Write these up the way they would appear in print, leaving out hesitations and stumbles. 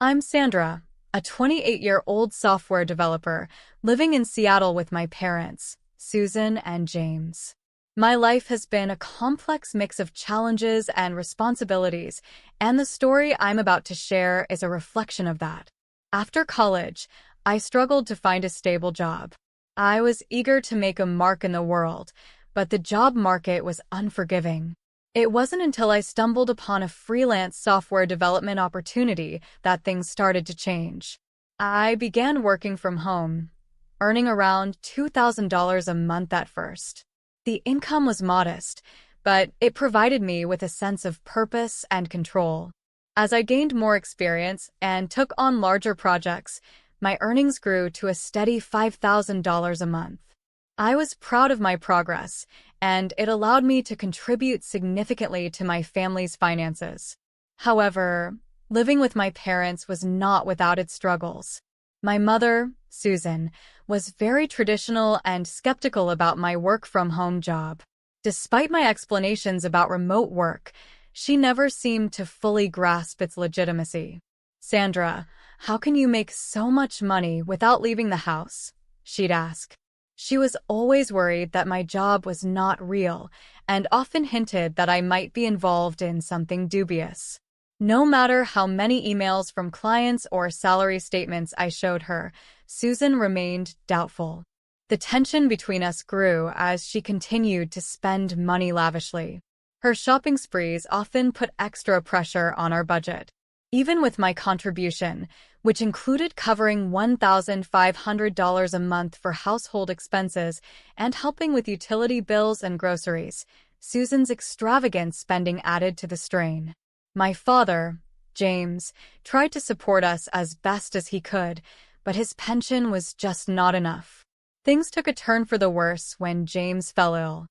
I'm Sandra, a 28-year-old software developer living in Seattle with my parents, Susan and James. My life has been a complex mix of challenges and responsibilities, and the story I'm about to share is a reflection of that. After college, I struggled to find a stable job. I was eager to make a mark in the world, but the job market was unforgiving. It wasn't until I stumbled upon a freelance software development opportunity that things started to change. I began working from home, earning around $2,000 a month at first. The income was modest, but it provided me with a sense of purpose and control. As I gained more experience and took on larger projects, my earnings grew to a steady $5,000 a month. I was proud of my progress, and it allowed me to contribute significantly to my family's finances. However, living with my parents was not without its struggles. My mother, Susan, was very traditional and skeptical about my work-from-home job. Despite my explanations about remote work, she never seemed to fully grasp its legitimacy. "Sandra, how can you make so much money without leaving the house?" she'd ask. She was always worried that my job was not real and often hinted that I might be involved in something dubious. No matter how many emails from clients or salary statements I showed her, Susan remained doubtful. The tension between us grew as she continued to spend money lavishly. Her shopping sprees often put extra pressure on our budget. Even with my contribution, which included covering $1,500 a month for household expenses and helping with utility bills and groceries, Susan's extravagant spending added to the strain. My father, James, tried to support us as best as he could, but his pension was just not enough. Things took a turn for the worse when James fell ill.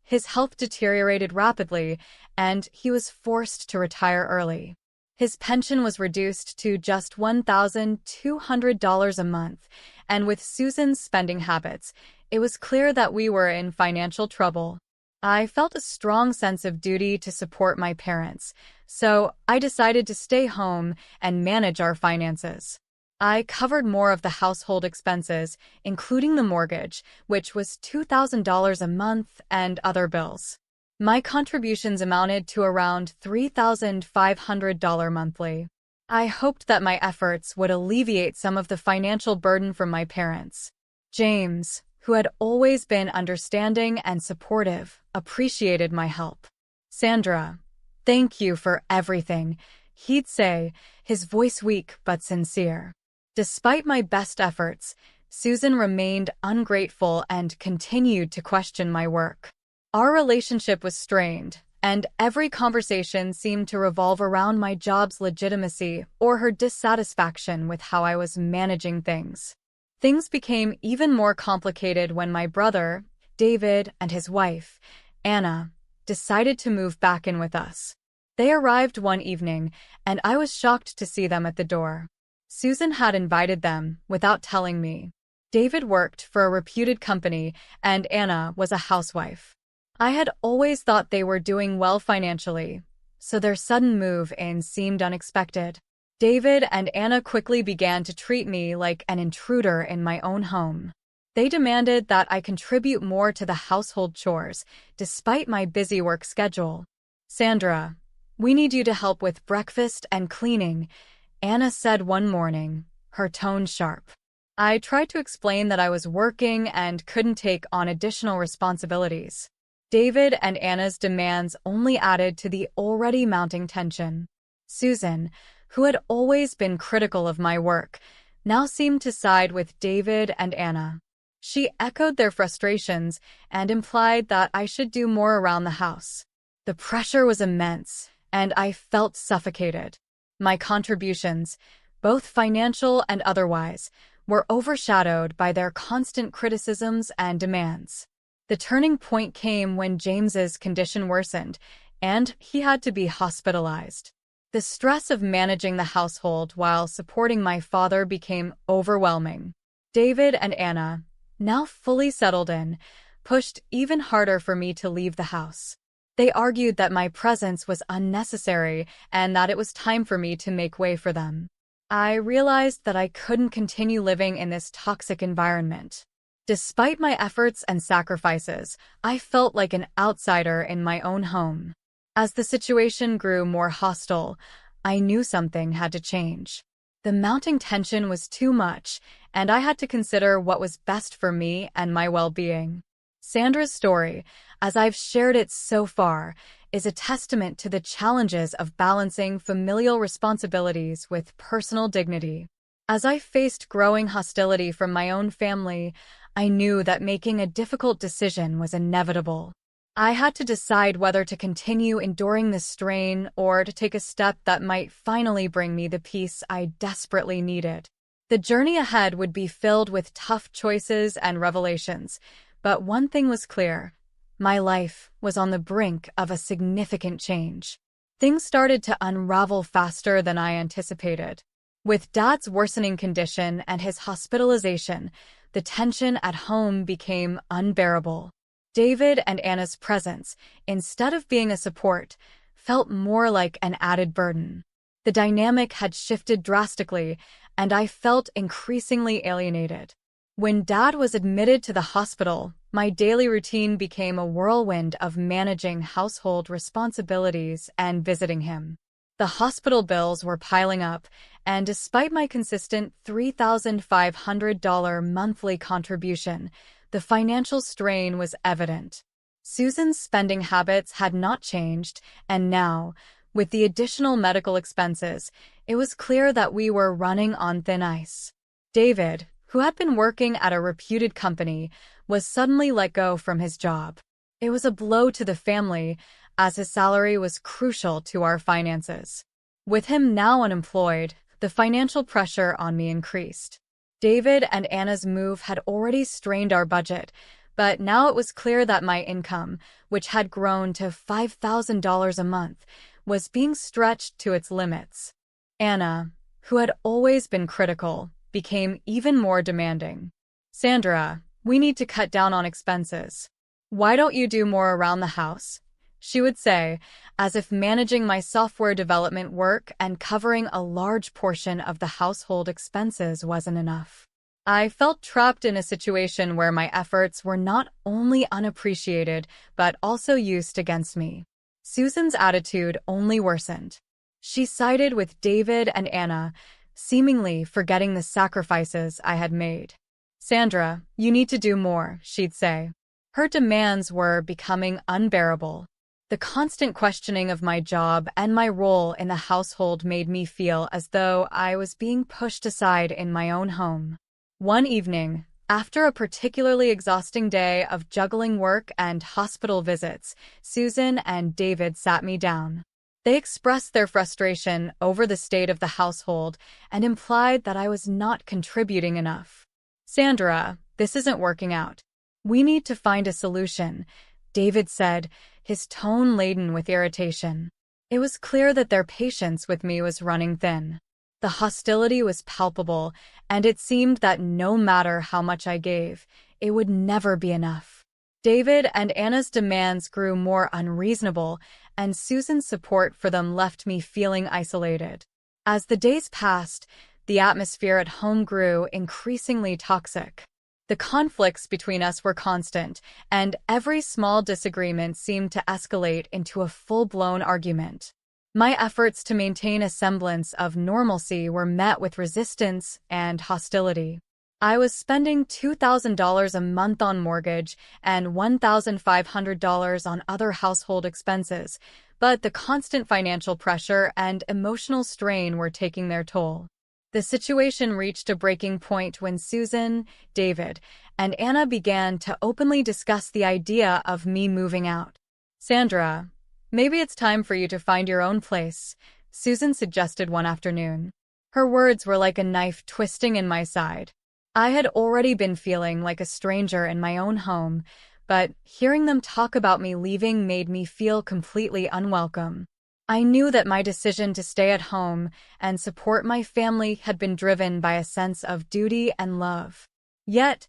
His health deteriorated rapidly, and he was forced to retire early. His pension was reduced to just $1,200 a month, and with Susan's spending habits, it was clear that we were in financial trouble. I felt a strong sense of duty to support my parents, so I decided to stay home and manage our finances. I covered more of the household expenses, including the mortgage, which was $2,000 a month, and other bills. My contributions amounted to around $3,500 monthly. I hoped that my efforts would alleviate some of the financial burden from my parents. James, who had always been understanding and supportive, appreciated my help. "Sandra, thank you for everything," he'd say, his voice weak but sincere. Despite my best efforts, Susan remained ungrateful and continued to question my work. Our relationship was strained, and every conversation seemed to revolve around my job's legitimacy or her dissatisfaction with how I was managing things. Things became even more complicated when my brother, David, and his wife, Anna, decided to move back in with us. They arrived one evening, and I was shocked to see them at the door. Susan had invited them without telling me. David worked for a reputed company, and Anna was a housewife. I had always thought they were doing well financially, so their sudden move in seemed unexpected. David and Anna quickly began to treat me like an intruder in my own home. They demanded that I contribute more to the household chores, despite my busy work schedule. "Sandra, we need you to help with breakfast and cleaning," Anna said one morning, her tone sharp. I tried to explain that I was working and couldn't take on additional responsibilities. David and Anna's demands only added to the already mounting tension. Susan, who had always been critical of my work, now seemed to side with David and Anna. She echoed their frustrations and implied that I should do more around the house. The pressure was immense, and I felt suffocated. My contributions, both financial and otherwise, were overshadowed by their constant criticisms and demands. The turning point came when James's condition worsened, and he had to be hospitalized. The stress of managing the household while supporting my father became overwhelming. David and Anna, now fully settled in, pushed even harder for me to leave the house. They argued that my presence was unnecessary and that it was time for me to make way for them. I realized that I couldn't continue living in this toxic environment. Despite my efforts and sacrifices, I felt like an outsider in my own home. As the situation grew more hostile, I knew something had to change. The mounting tension was too much, and I had to consider what was best for me and my well-being. Sandra's story, as I've shared it so far, is a testament to the challenges of balancing familial responsibilities with personal dignity. As I faced growing hostility from my own family, I knew that making a difficult decision was inevitable. I had to decide whether to continue enduring this strain or to take a step that might finally bring me the peace I desperately needed. The journey ahead would be filled with tough choices and revelations, but one thing was clear. My life was on the brink of a significant change. Things started to unravel faster than I anticipated. With Dad's worsening condition and his hospitalization, the tension at home became unbearable. David and Anna's presence, instead of being a support, felt more like an added burden. The dynamic had shifted drastically, and I felt increasingly alienated. When Dad was admitted to the hospital, my daily routine became a whirlwind of managing household responsibilities and visiting him. The hospital bills were piling up, and despite my consistent $3,500 monthly contribution, the financial strain was evident. Susan's spending habits had not changed, and now, with the additional medical expenses, it was clear that we were running on thin ice. David, who had been working at a reputed company, was suddenly let go from his job. It was a blow to the family, as his salary was crucial to our finances. With him now unemployed, the financial pressure on me increased. David and Anna's move had already strained our budget, but now it was clear that my income, which had grown to $5,000 a month, was being stretched to its limits. Anna, who had always been critical, became even more demanding. "Sandra, we need to cut down on expenses. Why don't you do more around the house?" she would say, as if managing my software development work and covering a large portion of the household expenses wasn't enough. I felt trapped in a situation where my efforts were not only unappreciated, but also used against me. Susan's attitude only worsened. She sided with David and Anna, seemingly forgetting the sacrifices I had made. "Sandra, you need to do more," she'd say. Her demands were becoming unbearable. The constant questioning of my job and my role in the household made me feel as though I was being pushed aside in my own home. One evening, after a particularly exhausting day of juggling work and hospital visits, Susan and David sat me down. They expressed their frustration over the state of the household and implied that I was not contributing enough. "Sandra, this isn't working out. We need to find a solution," David said, his tone laden with irritation. It was clear that their patience with me was running thin. The hostility was palpable, and it seemed that no matter how much I gave, it would never be enough. David and Anna's demands grew more unreasonable, and Susan's support for them left me feeling isolated. As the days passed, the atmosphere at home grew increasingly toxic. The conflicts between us were constant, and every small disagreement seemed to escalate into a full-blown argument. My efforts to maintain a semblance of normalcy were met with resistance and hostility. I was spending $2,000 a month on mortgage and $1,500 on other household expenses, but the constant financial pressure and emotional strain were taking their toll. The situation reached a breaking point when Susan, David, and Anna began to openly discuss the idea of me moving out. "Sandra, maybe it's time for you to find your own place," Susan suggested one afternoon. Her words were like a knife twisting in my side. I had already been feeling like a stranger in my own home, but hearing them talk about me leaving made me feel completely unwelcome. I knew that my decision to stay at home and support my family had been driven by a sense of duty and love. Yet,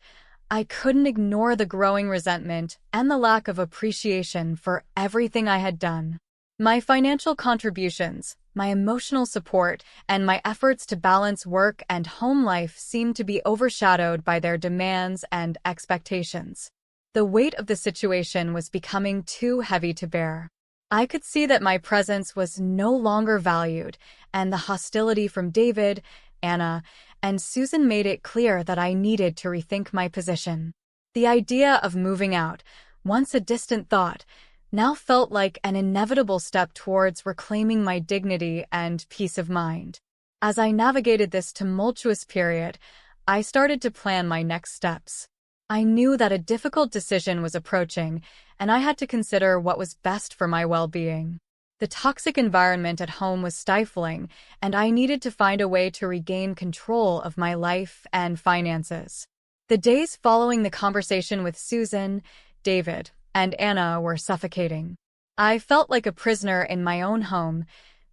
I couldn't ignore the growing resentment and the lack of appreciation for everything I had done. My financial contributions, my emotional support, and my efforts to balance work and home life seemed to be overshadowed by their demands and expectations. The weight of the situation was becoming too heavy to bear. I could see that my presence was no longer valued, and the hostility from David, Anna, and Susan made it clear that I needed to rethink my position. The idea of moving out, once a distant thought, now felt like an inevitable step towards reclaiming my dignity and peace of mind. As I navigated this tumultuous period, I started to plan my next steps. I knew that a difficult decision was approaching, and I had to consider what was best for my well-being. The toxic environment at home was stifling, and I needed to find a way to regain control of my life and finances. The days following the conversation with Susan, David, and Anna were suffocating. I felt like a prisoner in my own home,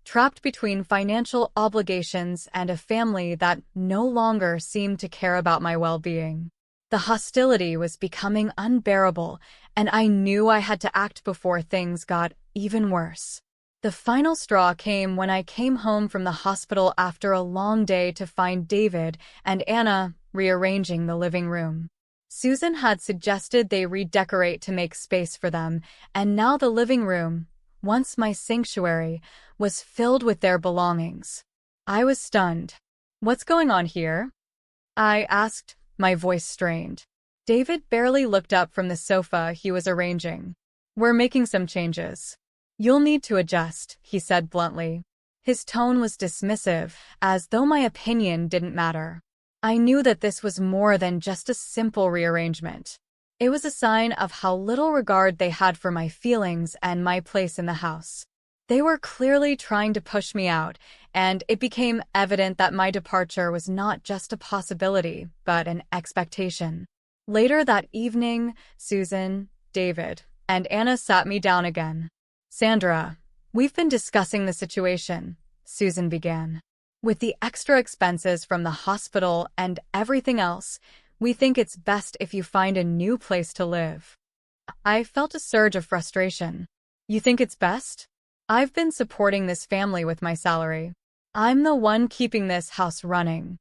trapped between financial obligations and a family that no longer seemed to care about my well-being. The hostility was becoming unbearable, and I knew I had to act before things got even worse. The final straw came when I came home from the hospital after a long day to find David and Anna rearranging the living room. Susan had suggested they redecorate to make space for them, and now the living room, once my sanctuary, was filled with their belongings. I was stunned. "What's going on here?" I asked, my voice strained. David barely looked up from the sofa he was arranging. "We're making some changes. You'll need to adjust," he said bluntly. His tone was dismissive, as though my opinion didn't matter. I knew that this was more than just a simple rearrangement. It was a sign of how little regard they had for my feelings and my place in the house. They were clearly trying to push me out, and it became evident that my departure was not just a possibility, but an expectation. Later that evening, Susan, David, and Anna sat me down again. "Sandra, we've been discussing the situation," Susan began. "With the extra expenses from the hospital and everything else, we think it's best if you find a new place to live." I felt a surge of frustration. "You think it's best? I've been supporting this family with my salary. I'm the one keeping this house running,"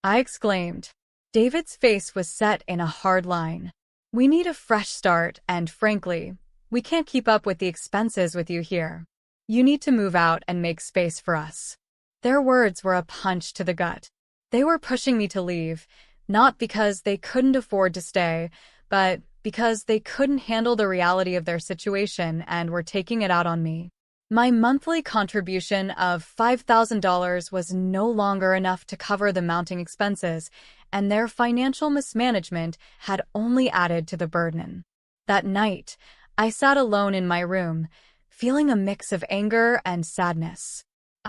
I exclaimed. David's face was set in a hard line. "We need a fresh start, and frankly, we can't keep up with the expenses with you here. You need to move out and make space for us." Their words were a punch to the gut. They were pushing me to leave, not because they couldn't afford to stay, but because they couldn't handle the reality of their situation and were taking it out on me. My monthly contribution of $5,000 was no longer enough to cover the mounting expenses, and their financial mismanagement had only added to the burden. That night, I sat alone in my room, feeling a mix of anger and sadness.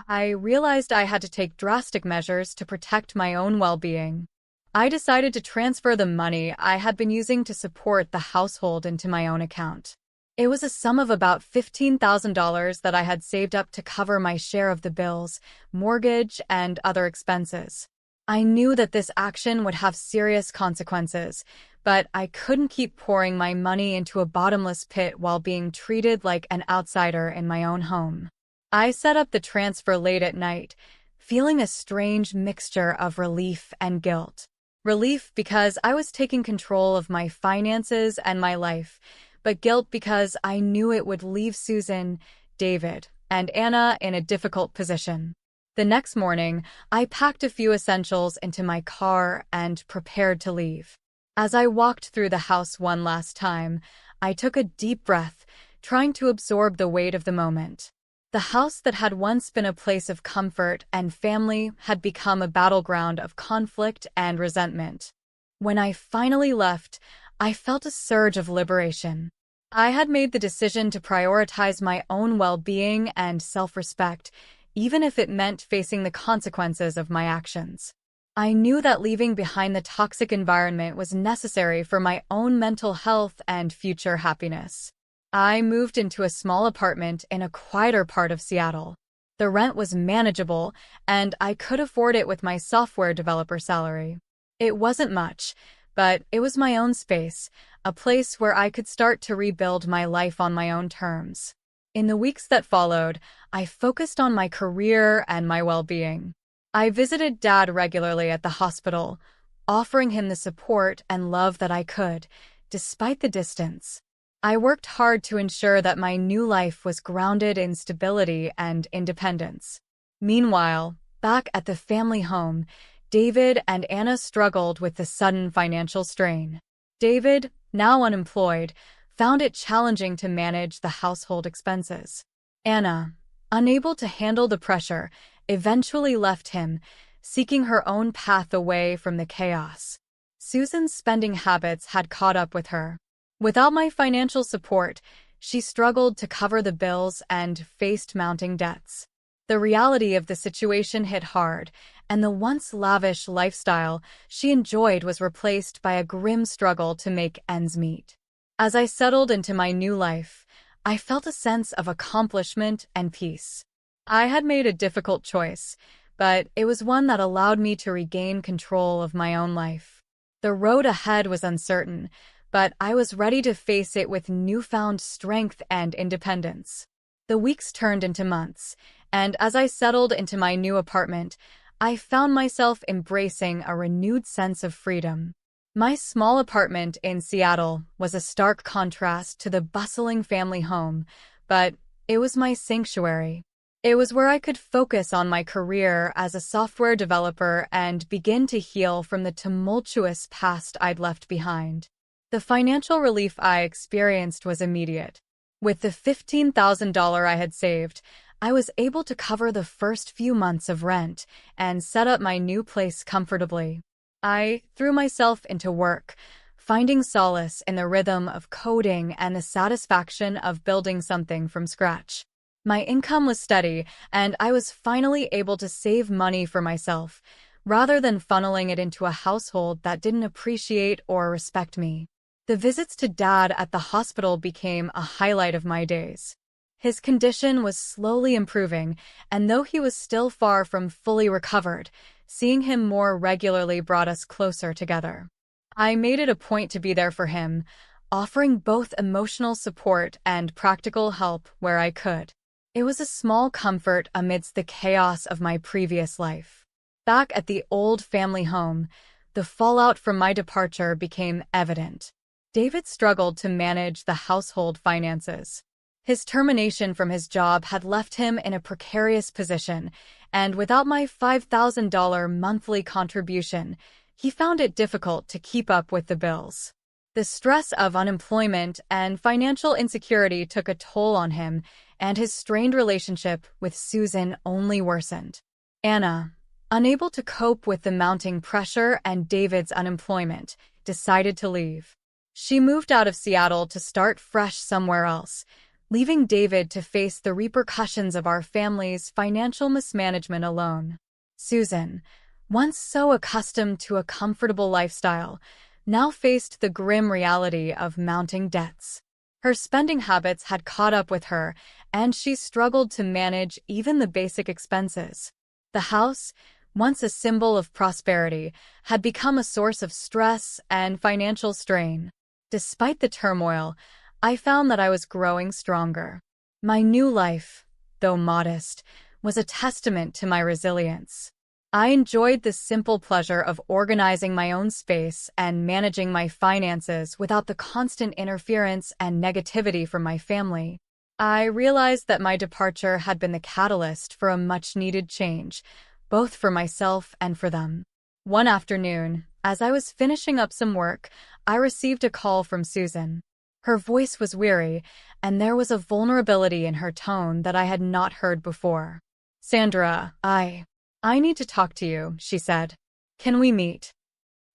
I realized I had to take drastic measures to protect my own well-being. I decided to transfer the money I had been using to support the household into my own account. It was a sum of about $15,000 that I had saved up to cover my share of the bills, mortgage, and other expenses. I knew that this action would have serious consequences, but I couldn't keep pouring my money into a bottomless pit while being treated like an outsider in my own home. I set up the transfer late at night, feeling a strange mixture of relief and guilt. Relief because I was taking control of my finances and my life, but guilt because I knew it would leave Susan, David, and Anna in a difficult position. The next morning, I packed a few essentials into my car and prepared to leave. As I walked through the house one last time, I took a deep breath, trying to absorb the weight of the moment. The house that had once been a place of comfort and family had become a battleground of conflict and resentment. When I finally left, I felt a surge of liberation. I had made the decision to prioritize my own well-being and self-respect, even if it meant facing the consequences of my actions. I knew that leaving behind the toxic environment was necessary for my own mental health and future happiness. I moved into a small apartment in a quieter part of Seattle. The rent was manageable, and I could afford it with my software developer salary. It wasn't much, but it was my own space, a place where I could start to rebuild my life on my own terms. In the weeks that followed, I focused on my career and my well-being. I visited Dad regularly at the hospital, offering him the support and love that I could, despite the distance. I worked hard to ensure that my new life was grounded in stability and independence. Meanwhile, back at the family home, David and Anna struggled with the sudden financial strain. David, now unemployed, found it challenging to manage the household expenses. Anna, unable to handle the pressure, eventually left him, seeking her own path away from the chaos. Susan's spending habits had caught up with her. Without my financial support, she struggled to cover the bills and faced mounting debts. The reality of the situation hit hard, and the once lavish lifestyle she enjoyed was replaced by a grim struggle to make ends meet. As I settled into my new life, I felt a sense of accomplishment and peace. I had made a difficult choice, but it was one that allowed me to regain control of my own life. The road ahead was uncertain, but I was ready to face it with newfound strength and independence. The weeks turned into months, and as I settled into my new apartment, I found myself embracing a renewed sense of freedom. My small apartment in Seattle was a stark contrast to the bustling family home, but it was my sanctuary. It was where I could focus on my career as a software developer and begin to heal from the tumultuous past I'd left behind. The financial relief I experienced was immediate. With the $15,000 I had saved, I was able to cover the first few months of rent and set up my new place comfortably. I threw myself into work, finding solace in the rhythm of coding and the satisfaction of building something from scratch. My income was steady, and I was finally able to save money for myself, rather than funneling it into a household that didn't appreciate or respect me. The visits to Dad at the hospital became a highlight of my days. His condition was slowly improving, and though he was still far from fully recovered, seeing him more regularly brought us closer together. I made it a point to be there for him, offering both emotional support and practical help where I could. It was a small comfort amidst the chaos of my previous life. Back at the old family home, the fallout from my departure became evident. David struggled to manage the household finances. His termination from his job had left him in a precarious position, and without my $5,000 monthly contribution, he found it difficult to keep up with the bills. The stress of unemployment and financial insecurity took a toll on him, and his strained relationship with Susan only worsened. Anna, unable to cope with the mounting pressure and David's unemployment, decided to leave. She moved out of Seattle to start fresh somewhere else, leaving David to face the repercussions of our family's financial mismanagement alone. Susan, once so accustomed to a comfortable lifestyle, now faced the grim reality of mounting debts. Her spending habits had caught up with her, and she struggled to manage even the basic expenses. The house, once a symbol of prosperity, had become a source of stress and financial strain. Despite the turmoil, I found that I was growing stronger. My new life, though modest, was a testament to my resilience. I enjoyed the simple pleasure of organizing my own space and managing my finances without the constant interference and negativity from my family. I realized that my departure had been the catalyst for a much-needed change, both for myself and for them. One afternoon, as I was finishing up some work, I received a call from Susan. Her voice was weary, and there was a vulnerability in her tone that I had not heard before. "Sandra, I need to talk to you," she said. "Can we meet?"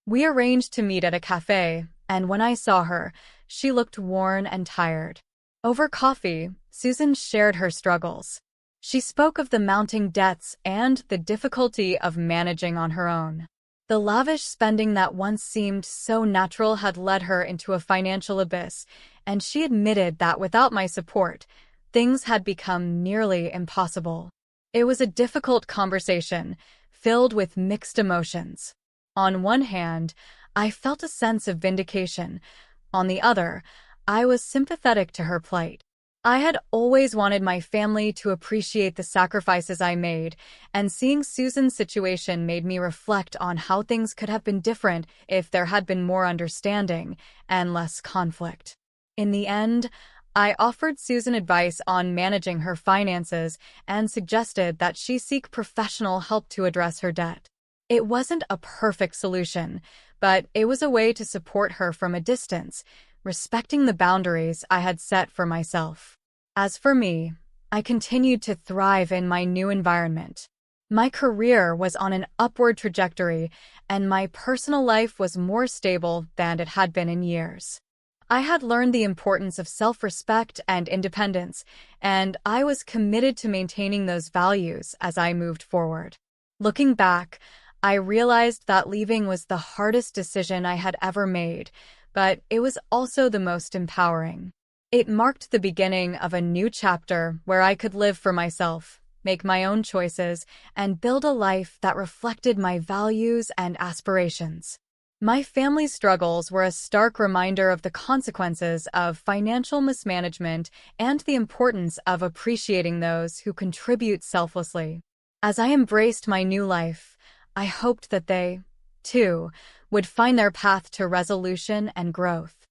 We arranged to meet at a cafe, and when I saw her, she looked worn and tired. Over coffee, Susan shared her struggles. She spoke of the mounting debts and the difficulty of managing on her own. The lavish spending that once seemed so natural had led her into a financial abyss, and she admitted that without my support, things had become nearly impossible. It was a difficult conversation, filled with mixed emotions. On one hand, I felt a sense of vindication. On the other, I was sympathetic to her plight. I had always wanted my family to appreciate the sacrifices I made, and seeing Susan's situation made me reflect on how things could have been different if there had been more understanding and less conflict. In the end, I offered Susan advice on managing her finances and suggested that she seek professional help to address her debt. It wasn't a perfect solution, but it was a way to support her from a distance, respecting the boundaries I had set for myself. As for me, I continued to thrive in my new environment. My career was on an upward trajectory, and my personal life was more stable than it had been in years. I had learned the importance of self-respect and independence, and I was committed to maintaining those values as I moved forward. Looking back, I realized that leaving was the hardest decision I had ever made, but it was also the most empowering. It marked the beginning of a new chapter where I could live for myself, make my own choices, and build a life that reflected my values and aspirations. My family's struggles were a stark reminder of the consequences of financial mismanagement and the importance of appreciating those who contribute selflessly. As I embraced my new life, I hoped that they, too, would find their path to resolution and growth.